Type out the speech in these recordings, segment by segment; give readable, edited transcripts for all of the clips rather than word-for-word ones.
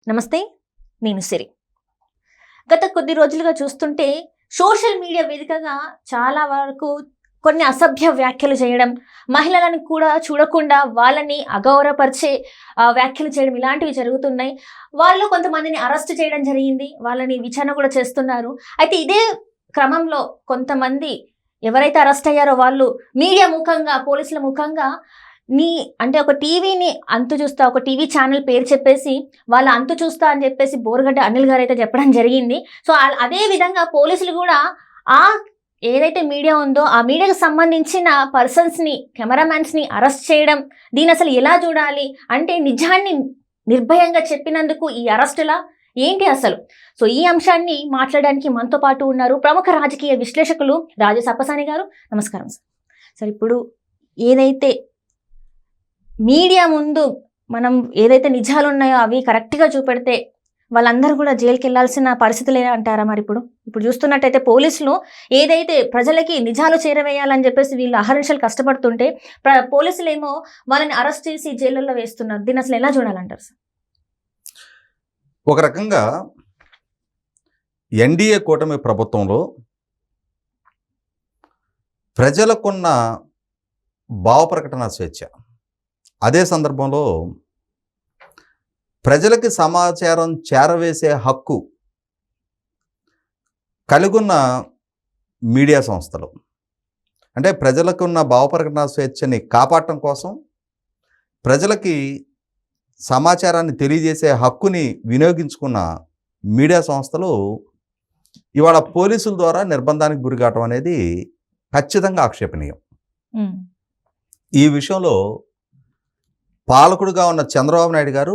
నమస్తే, నేను సిరి. గత కొద్ది రోజులుగా చూస్తుంటే సోషల్ మీడియా వేదికగా చాలా వరకు కొన్ని అసభ్య వ్యాఖ్యలు చేయడం, మహిళలను కూడా చూడకుండా వాళ్ళని అగౌరవపరిచే వ్యాఖ్యలు చేయడం ఇలాంటివి జరుగుతున్నాయి. వాళ్ళు కొంతమందిని అరెస్ట్ చేయడం జరిగింది. వాళ్ళని విచారణ కూడా చేస్తున్నారు. అయితే ఇదే క్రమంలో కొంతమంది ఎవరైతే అరెస్ట్ అయ్యారో వాళ్ళు మీడియా ముఖంగా, పోలీసుల ముఖంగా అంటే ఒక టీవీని అంతు చూస్తా, ఒక టీవీ ఛానల్ పేరు చెప్పేసి వాళ్ళ అంతు చూస్తా అని చెప్పేసి బోరగడ్డ అనిల్ గారు అయితే చెప్పడం జరిగింది. సో అదే విధంగా పోలీసులు కూడా ఆ ఏదైతే మీడియా ఉందో ఆ మీడియాకు సంబంధించిన పర్సన్స్ని, కెమెరామ్యాన్స్ని అరెస్ట్ చేయడం, దీన్ని అసలు ఎలా చూడాలి అంటే నిజాన్ని నిర్భయంగా చెప్పినందుకు ఈ అరెస్టులా ఏంటి అసలు? సో ఈ అంశాన్ని మాట్లాడడానికి మనతో పాటు ఉన్నారు ప్రముఖ రాజకీయ విశ్లేషకులు రాజేష్ అప్పసాని గారు. నమస్కారం సార్. సార్, ఇప్పుడు ఏదైతే మీడియా ముందు మనం ఏదైతే నిజాలు ఉన్నాయో అవి కరెక్ట్గా చూపెడితే వాళ్ళందరూ కూడా జైలుకి వెళ్ళాల్సిన పరిస్థితులే అంటారా? మరి ఇప్పుడు చూస్తున్నట్టయితే పోలీసులు ఏదైతే ప్రజలకి నిజాలు చేరవేయాలని చెప్పేసి వీళ్ళు అహర్నిశలు కష్టపడుతుంటే పోలీసులు ఏమో వాళ్ళని అరెస్ట్ చేసి జైళ్ళల్లో వేస్తున్నారు. దీన్ని అసలు ఎలా చూడాలంటారు సార్? ఒక రకంగా ఎన్డీఏ కూటమి ప్రభుత్వంలో ప్రజలకున్న భావ ప్రకటన స్వేచ్ఛ, అదే సందర్భంలో ప్రజలకి సమాచారం చేరవేసే హక్కు కలిగున్న మీడియా సంస్థలు, అంటే ప్రజలకున్న భావ ప్రకటన స్వేచ్ఛని కాపాడటం కోసం ప్రజలకి సమాచారాన్ని తెలియజేసే హక్కుని వినియోగించుకున్న మీడియా సంస్థలు ఇవాళ పోలీసుల ద్వారా నిర్బంధానికి గురికావటం అనేది ఖచ్చితంగా ఆక్షేపణీయం. ఈ విషయంలో పాలకుడుగా ఉన్న చంద్రబాబు నాయుడు గారు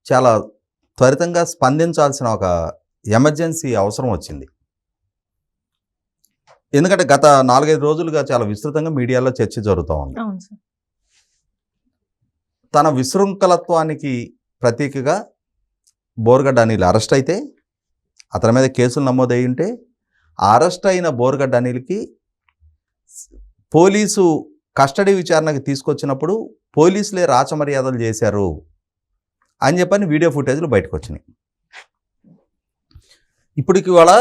చాలా త్వరితంగా స్పందించాల్సిన ఒక ఎమర్జెన్సీ అవసరం వచ్చింది. ఎందుకంటే గత 4-5 రోజులుగా చాలా విస్తృతంగా మీడియాలో చర్చ జరుగుతూ ఉంది. తన విశృంఖలత్వానికి ప్రతీకగా బోరగడ్డ అనిల్ అరెస్ట్ అయితే, అతని మీద కేసులు నమోదై ఉంటే, అరెస్ట్ అయిన బోరగడ్డ అనిల్కి పోలీసు కస్టడీ విచారణకి తీసుకొచ్చినప్పుడు పోలీసులే రాచమర్యాదలు చేశారు అని చెప్పని వీడియో ఫుటేజ్లు బయటకు వచ్చినాయి. ఇప్పటికి ఇవాళ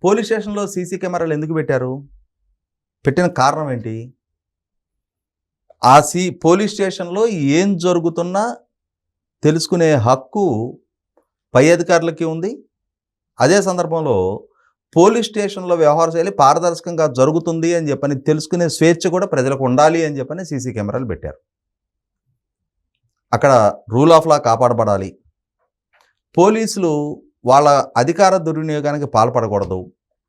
పోలీస్ స్టేషన్లో సీసీ కెమెరాలు ఎందుకు పెట్టారు? పెట్టిన కారణం ఏంటి? ఆ పోలీస్ స్టేషన్లో ఏం జరుగుతున్నా తెలుసుకునే హక్కు పై అధికారులకి ఉంది. అదే సందర్భంలో పోలీస్ స్టేషన్లో వ్యవహార శైలి పారదర్శకంగా జరుగుతుంది అని చెప్పని తెలుసుకునే స్వేచ్ఛ కూడా ప్రజలకు ఉండాలి అని చెప్పని సీసీ కెమెరాలు పెట్టారు. అక్కడ రూల్ ఆఫ్ లా కాపాడబడాలి, పోలీసులు వాళ్ళ అధికార దుర్వినియోగానికి పాల్పడకూడదు,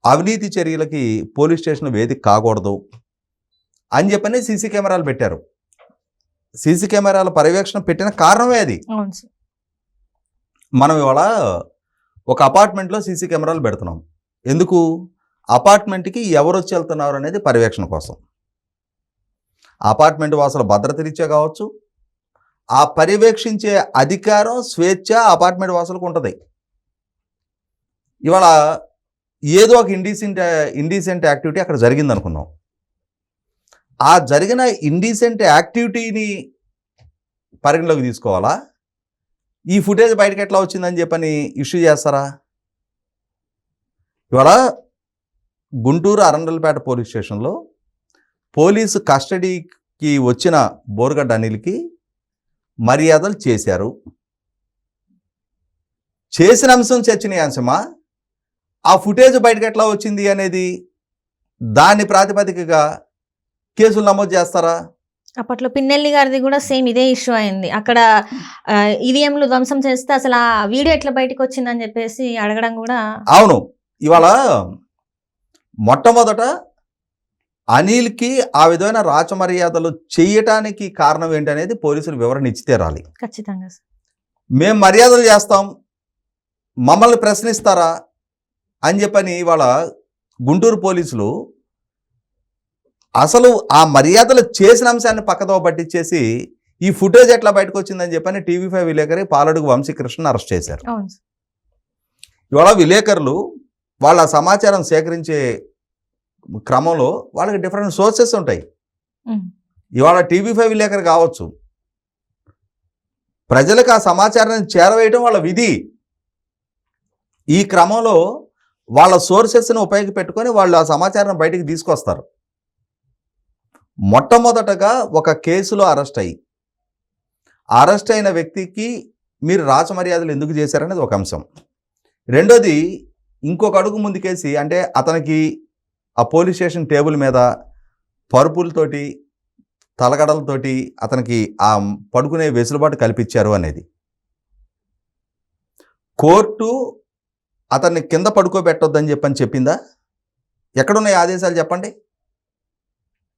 అవినీతి చర్యలకి పోలీస్ స్టేషన్ వేదిక కాకూడదు అని చెప్పని సీసీ కెమెరాలు పెట్టారు. సీసీ కెమెరాల పర్యవేక్షణ పెట్టిన కారణమే అది. మనం ఇవాళ ఒక అపార్ట్మెంట్లో సీసీ కెమెరాలు పెడుతున్నాం. ఎందుకు? అపార్ట్మెంట్కి ఎవరు వచ్చి వెళ్తున్నారు అనేది పర్యవేక్షణ కోసం. అపార్ట్మెంట్ వాసుల భద్రత రీత్యా కావచ్చు, ఆ పర్యవేక్షించే అధికారం, స్వేచ్ఛ అపార్ట్మెంట్ వాసులకు ఉంటుంది. ఇవాళ ఏదో ఒక ఇండీసెంట్ యాక్టివిటీ అక్కడ జరిగింది అనుకుందాం. ఆ జరిగిన ఇండీసెంట్ యాక్టివిటీని పరిగణలోకి తీసుకోవాలా? ఈ ఫుటేజ్ బయటకు ఎట్లా వచ్చిందని చెప్పని ఇష్యూ చేస్తారా? ఇవాళ గుంటూరు అరండలపేట పోలీస్ స్టేషన్లో పోలీసు కస్టడీకి వచ్చిన బోరగడ్డ అనిల్కి మర్యాదలు చేశారు. చేసిన అంశం చర్చనీయాంశమా? ఆ ఫుటేజ్ బయటకు ఎట్లా వచ్చింది అనేది దాని ప్రాతిపదికగా కేసులు నమోదు చేస్తారా? అప్పట్లో పిన్నెల్లి గారిది కూడా సేమ్ ఇదే ఇష్యూ అయింది. అక్కడ ఈవీఎంలు ధ్వంసం చేస్తే అసలు ఆ వీడియో ఎట్లా బయటకు వచ్చిందని చెప్పేసి అడగడం కూడా. అవును. ఇవాళ మొట్టమొదట అనిల్కి ఆ విధమైన రాచమర్యాదలు చేయటానికి కారణం ఏంటనేది పోలీసులు వివరణ ఇచ్చి తీరాలి. ఖచ్చితంగా. మేము మర్యాదలు చేస్తాం, మమ్మల్ని ప్రశ్నిస్తారా అని చెప్పని ఇవాళ గుంటూరు పోలీసులు అసలు ఆ మర్యాదలు చేసిన అంశాన్ని పక్కదో పట్టించేసి ఈ ఫుటేజ్ ఎట్లా బయటకు వచ్చిందని చెప్పని TV5 విలేకరి పాలడుగు వంశీకృష్ణ అరెస్ట్ చేశారు. ఇవాళ విలేకరులు వాళ్ళ సమాచారం సేకరించే క్రమంలో వాళ్ళకి డిఫరెంట్ సోర్సెస్ ఉంటాయి. ఇవాళ TV5 విలేకరు కావచ్చు, ప్రజలకు ఆ సమాచారాన్ని చేరవేయడం వాళ్ళ విధి. ఈ క్రమంలో వాళ్ళ సోర్సెస్ని ఉపయోగపెట్టుకొని వాళ్ళు ఆ సమాచారాన్ని బయటికి తీసుకొస్తారు. మొట్టమొదటగా ఒక కేసులో అరెస్ట్ అయిన వ్యక్తికి మీరు రాచమర్యాదలు ఎందుకు చేశారనేది ఒక అంశం. రెండోది, ఇంకొక అడుగు ముందుకేసి, అంటే అతనికి ఆ పోలీస్ స్టేషన్ టేబుల్ మీద పరుపులతోటి తలగడలతోటి అతనికి ఆ పడుకునే వెసులుబాటు కల్పించారు అనేది. కోర్టు అతన్ని కింద పడుకోబెట్టొద్దని చెప్పిందా? ఎక్కడున్నాయి ఆదేశాలు చెప్పండి?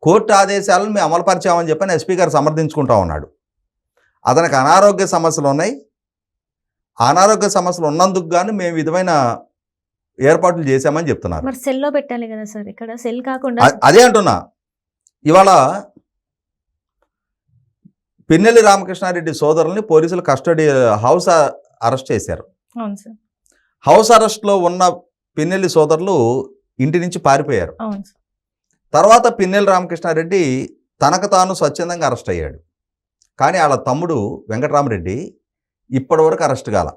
కోర్టు ఆదేశాలను మేము అమలుపరిచామని చెప్పని ఎస్పీ గారు సమర్థించుకుంటా ఉన్నాడు. అతనికి అనారోగ్య సమస్యలు ఉన్నాయి, అనారోగ్య సమస్యలు ఉన్నందుకు గాను మేము విధమైన ఏర్పాట్లు చేశామని చెప్తున్నారు. మరి సెల్లో పెట్టాలి కదా సార్, ఇక్కడ సెల్ కాకుండా. అదే అంటున్నా. ఇవాళ పిన్నెల్లి రామకృష్ణారెడ్డి సోదరుల్ని పోలీసులు కస్టడీ హౌస్ అరెస్ట్ చేశారు. అవును సార్. హౌస్ అరెస్ట్లో ఉన్న పిన్నెల్లి సోదరులు ఇంటి నుంచి పారిపోయారు. అవును సార్. తర్వాత పిన్నెల్లి రామకృష్ణారెడ్డి తనకు తాను స్వచ్ఛందంగా అరెస్ట్ అయ్యాడు. కానీ వాళ్ళ తమ్ముడు వెంకటరామరెడ్డి ఇప్పటివరకు అరెస్ట్ కాల.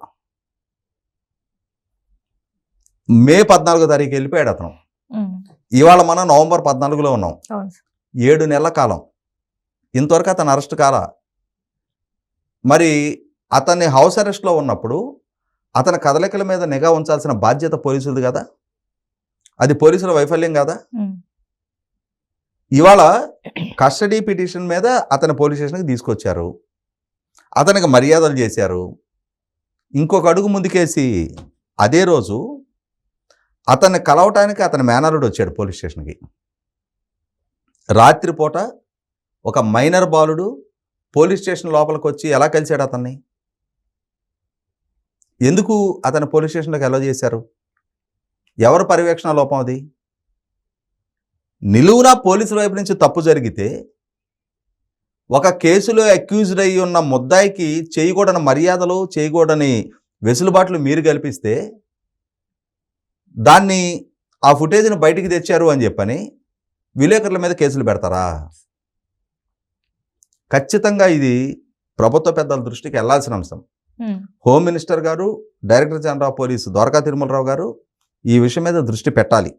మే 14వ తారీఖు వెళ్ళిపోయాడు అతను. ఇవాళ మనం నవంబర్ 14లో ఉన్నాం. 7 నెలల కాలం ఇంతవరకు అతను అరెస్ట్ కాల. మరి అతన్ని హౌస్ అరెస్ట్లో ఉన్నప్పుడు అతని కదలికల మీద నిఘా ఉంచాల్సిన బాధ్యత పోలీసులది కదా, అది పోలీసుల వైఫల్యం కదా. ఇవాళ కస్టడీ పిటిషన్ మీద అతని పోలీస్ స్టేషన్కి తీసుకొచ్చారు, అతనికి మర్యాదలు చేశారు. ఇంకొక అడుగు ముందుకేసి అదే రోజు అతన్ని కలవటానికి అతని మేనల్లుడు వచ్చాడు పోలీస్ స్టేషన్కి. రాత్రిపూట ఒక మైనర్ బాలుడు పోలీస్ స్టేషన్ లోపలికి వచ్చి ఎలా కలిశాడు అతన్ని? ఎందుకు అతని పోలీస్ స్టేషన్లోకి ఎలా చేశారు? ఎవరు పర్యవేక్షణ లోపం అది? నిలువునా పోలీసుల వైపు నుంచి తప్పు జరిగితే ఒక కేసులో అక్యూజ్డ్ అయి ఉన్న ముద్దాయికి చేయకూడని మర్యాదలు, చేయకూడని వెసులుబాట్లు మీరు కల్పిస్తే దాన్ని ఆ ఫుటేజ్ని బయటికి తెచ్చారు అని చెప్పని విలేకరుల మీద కేసులు పెడతారా? ఖచ్చితంగా ఇది ప్రభుత్వ పెద్దల దృష్టికి వెళ్లాల్సిన అంశం. హోమ్ మినిస్టర్ గారు, director general of police Dwaraka Tirumala Rao గారు ఈ విషయం మీద దృష్టి పెట్టాలి.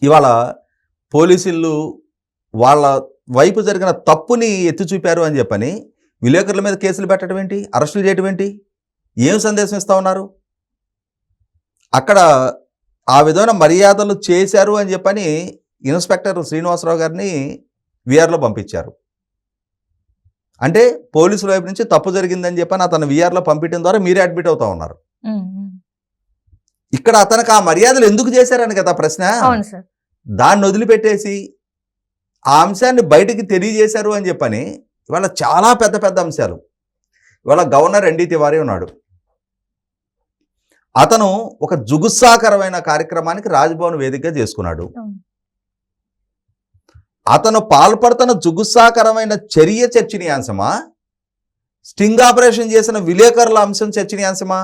ఇవాళ పోలీసులు వాళ్ళ వైపు జరిగిన తప్పుని ఎత్తి చూపారు అని చెప్పని విలేకరుల మీద కేసులు పెట్టడం ఏంటి, అరెస్టులు చేయడం ఏంటి? ఏం సందేశం ఇస్తా ఉన్నారు? అక్కడ ఆ విధమైన మర్యాదలు చేశారు అని చెప్పని ఇన్స్పెక్టర్ శ్రీనివాసరావు గారిని విఆర్లో పంపించారు. అంటే పోలీసుల వైపు నుంచి తప్పు జరిగిందని చెప్పని అతను విఆర్లో పంపించడం ద్వారా మీరే అడ్మిట్ అవుతా ఉన్నారు. ఇక్కడ అతనికి ఆ మర్యాదలు ఎందుకు చేశారని కదా ప్రశ్న. దాన్ని వదిలిపెట్టేసి ఆ అంశాన్ని బయటికి తెలియజేశారు అని చెప్పని ఇవాళ చాలా పెద్ద పెద్ద అంశాలు. ఇవాళ గవర్నర్ ఎన్డీ తివారీ ఉన్నాడు. అతను ఒక జుగుత్సాకరమైన కార్యక్రమానికి రాజ్భవన్ వేదికగా చేసుకున్నాడు. అతను పాల్పడుతున్న జుగుత్సాకరమైన చర్య చర్చనీయాంశమా, స్టింగ్ ఆపరేషన్ చేసిన విలేకరుల అంశం చర్చనీయాంశమా?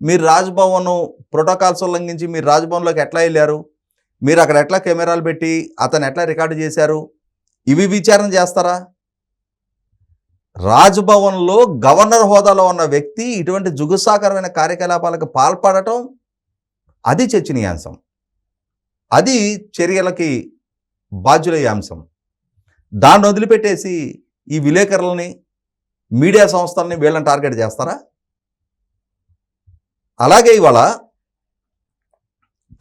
మీరు రాజ్భవన్ ప్రోటోకాల్స్ ఉల్లంఘించి మీరు రాజ్భవన్లోకి ఎట్లా వెళ్ళారు, మీరు అక్కడ ఎట్లా కెమెరాలు పెట్టి అతను ఎట్లా రికార్డు చేశారు, ఇవి విచారణ చేస్తారా? రాజ్భవన్లో గవర్నర్ హోదాలో ఉన్న వ్యక్తి ఇటువంటి జుగుత్సాకరమైన కార్యకలాపాలకు పాల్పడటం అది చర్చనీయాంశం, అది చర్యలకి బాధ్యులయ్యే అంశం. దాన్ని వదిలిపెట్టేసి ఈ విలేకరులని, మీడియా సంస్థలని వీళ్ళని టార్గెట్ చేస్తారా? అలాగే ఇవాళ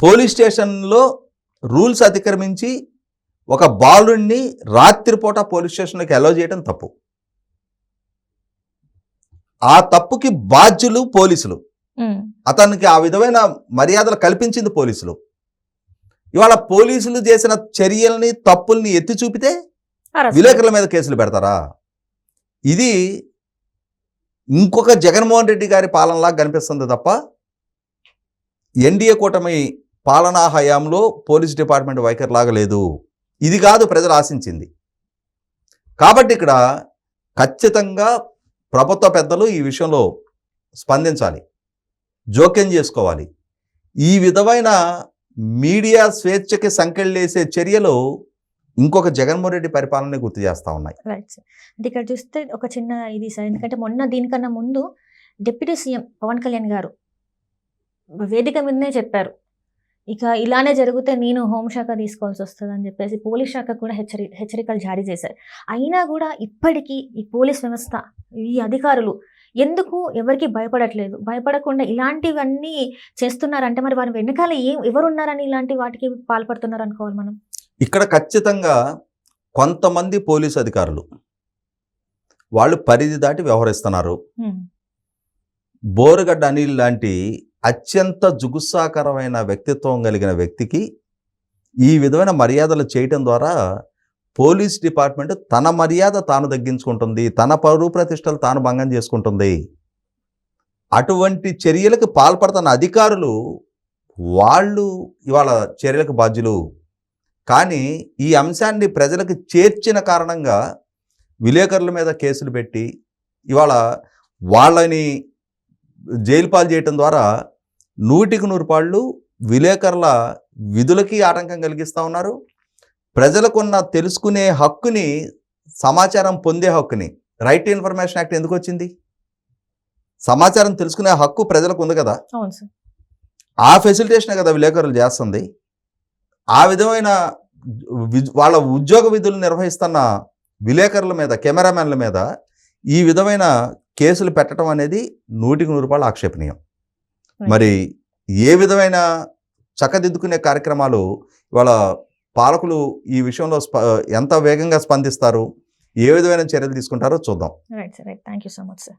పోలీస్ స్టేషన్లో రూల్స్ అతిక్రమించి ఒక బాలుడిని రాత్రిపూట పోలీస్ స్టేషన్లోకి అలౌ చేయడం తప్పు. ఆ తప్పుకి బాధ్యులు పోలీసులు. అతనికి ఆ విధమైన మర్యాదలు కల్పించింది పోలీసులు. ఇవాళ పోలీసులు చేసిన చర్యల్ని, తప్పుల్ని ఎత్తి చూపితే విలేకరుల మీద కేసులు పెడతారా? ఇది ఇంకొక జగన్మోహన్ రెడ్డి గారి పాలనలాగా కనిపిస్తుంది తప్ప ఎన్డీఏ కూటమి పాలనా హయాంలో పోలీస్ డిపార్ట్మెంట్ వైఖరిలాగా లేదు. ఇది కాదు ప్రజలు ఆశించింది. కాబట్టి ఇక్కడ ఖచ్చితంగా ప్రభుత్వ పెద్దలు ఈ విషయంలో స్పందించాలి, జోక్యం చేసుకోవాలి. ఈ విధమైన మీడియా స్వేచ్ఛకి సంకెళ్ళేసే చర్యలు ఇంకొక జగన్మోహన్ రెడ్డి పరిపాలన గుర్తు చేస్తూ ఉన్నాయి. Right sir. అంటే ఇక్కడ చూస్తే ఒక చిన్న ఇది సార్, ఎందుకంటే మొన్న దీనికన్నా ముందు డిప్యూటీ సీఎం పవన్ కళ్యాణ్ గారు వేదిక మీదనే చెప్పారు, ఇక ఇలానే జరిగితే నేను హోంశాఖ తీసుకోవాల్సి వస్తుంది అని చెప్పేసి పోలీస్ శాఖ కూడా హెచ్చరికలు జారీ చేశారు. అయినా కూడా ఇప్పటికీ ఈ పోలీస్ వ్యవస్థ, ఈ అధికారులు ఎందుకు ఎవరికి భయపడట్లేదు? భయపడకుండా ఇలాంటివన్నీ చేస్తున్నారంటే మరి వారి వెనకాల ఎవరున్నారని ఇలాంటి వాటికి పాల్పడుతున్నారు అనుకోవాలి మనం. ఇక్కడ ఖచ్చితంగా కొంతమంది పోలీసు అధికారులు వాళ్ళు పరిధి దాటి వ్యవహరిస్తున్నారు. బోరుగడ్డ అనిల్ లాంటి అత్యంత జుగుస్సాకరమైన వ్యక్తిత్వం కలిగిన వ్యక్తికి ఈ విధమైన మర్యాదలు చేయటం ద్వారా పోలీస్ డిపార్ట్మెంట్ తన మర్యాద తాను తగ్గించుకుంటుంది, తన పరువు ప్రతిష్టలు తాను భంగం చేసుకుంటుంది. అటువంటి చర్యలకు పాల్పడుతున్న అధికారులు వాళ్ళు ఇవాళ చర్యలకు బాధ్యులు. కానీ ఈ అంశాన్ని ప్రజలకు చేర్చిన కారణంగా విలేకరుల మీద కేసులు పెట్టి ఇవాళ వాళ్ళని జైలు పాలు చేయటం ద్వారా 100% విలేకరుల విధులకి ఆటంకం కలిగిస్తూ ఉన్నారు. ప్రజలకున్న తెలుసుకునే హక్కుని, సమాచారం పొందే హక్కుని, రైట్ టు ఇన్ఫర్మేషన్ యాక్ట్ ఎందుకు వచ్చింది? సమాచారం తెలుసుకునే హక్కు ప్రజలకు ఉంది కదా. అవును సార్. ఆ ఫెసిలిటేషన్ కదా విలేకరులు చేస్తుంది. ఆ విధమైన వాళ్ళ ఉద్యోగ విధులు నిర్వహిస్తున్న విలేకరుల మీద, కెమెరామెన్ల మీద ఈ విధమైన కేసులు పెట్టడం అనేది 100% ఆక్షేపణీయం. మరి ఏ విధమైన చక్కదిద్దుకునే కార్యక్రమాలు ఇవాళ పాలకులు ఈ విషయంలో ఎంత వేగంగా స్పందిస్తారు, ఏ విధమైన చర్యలు తీసుకుంటారో చూద్దాం. Right sir. Right. Thank you so much sir.